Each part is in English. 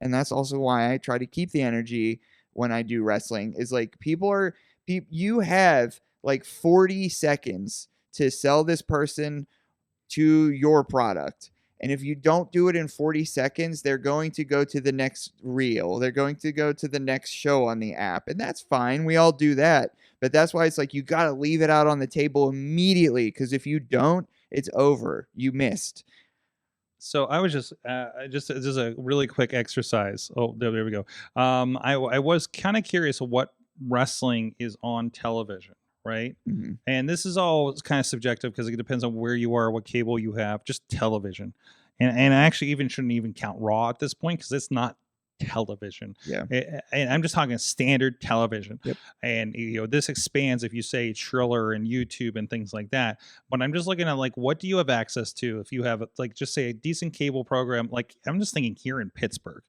And that's also why I try to keep the energy when I do wrestling is like you have like 40 seconds to sell this person to your product. And if you don't do it in 40 seconds, they're going to go to the next reel. They're going to go to the next show on the app. And that's fine. We all do that. But that's why it's like you got to leave it out on the table immediately, because if you don't, it's over. You missed. So I was just a really quick exercise. Oh, there we go. I was kind of curious what wrestling is on television, right? Mhm. And this is all kind of subjective because it depends on where you are, what cable you have, just television. And I actually shouldn't even count Raw at this point because it's not television. Yeah. And I'm just talking standard television. Yep. And this expands if you say Triller and YouTube and things like that. But I'm just looking at like what do you have access to if you have like just say a decent cable program. Like I'm just thinking here in Pittsburgh.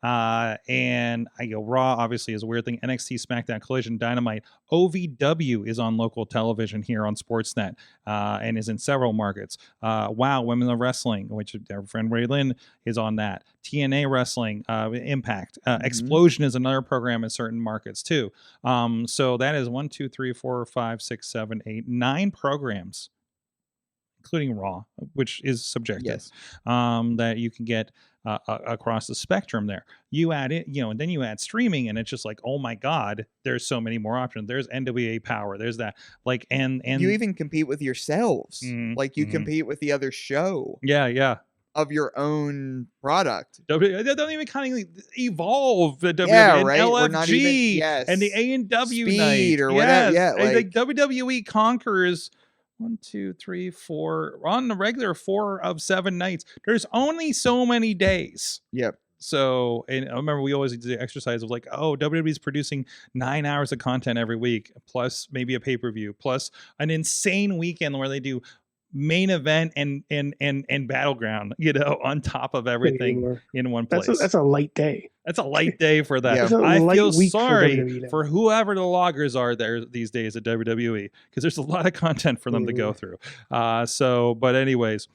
And I go Raw obviously is a weird thing. NXT, SmackDown, Collision, Dynamite, OVW is on local television here on Sportsnet, and is in several markets. Wow, Women of Wrestling, which our friend Ray Lynn is on that. TNA Wrestling, Impact, Explosion is another program in certain markets too. So that is 1, 2, 3, 4, 5, 6, 7, 8, 9 programs, including Raw, which is subjective. Yes. That you can get across the spectrum there. You add it, and then you add streaming, and it's just like, oh my God, there's so many more options. There's NWA Power. There's that. Like, and you even compete with yourselves. Like you compete with the other show. Yeah. Of your own product. They don't even kind of evolve. The Yeah, WWE right. and We're not LFG even, yes. and the A&W Speed night or whatever. Yeah, and like the WWE conquers 1, 2, 3, 4 on the regular 4 of 7 nights. There's only so many days. Yep. So, and I remember we always did the exercise of like, oh, WWE's producing 9 hours of content every week, plus maybe a pay-per-view, plus an insane weekend where they do main event and battleground, on top of everything in one place. That's a light day. That's a light day for that. Yeah. I feel sorry for whoever the loggers are there these days at WWE, because there's a lot of content for them to go through. But anyways,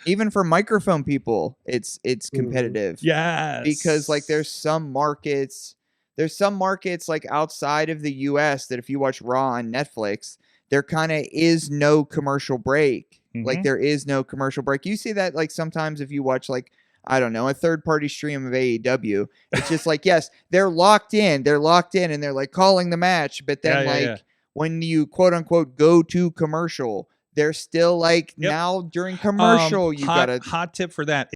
even for microphone people, it's competitive. Yes. Because like there's some markets like outside of the US that if you watch Raw on Netflix, there kind of is no commercial break. Like there is no commercial break. You see that like sometimes if you watch like, I don't know, a third-party stream of AEW, it's just like, yes, they're locked in and they're like calling the match. But then when you quote unquote go to commercial, they're still like now during commercial, you got a hot tip for that.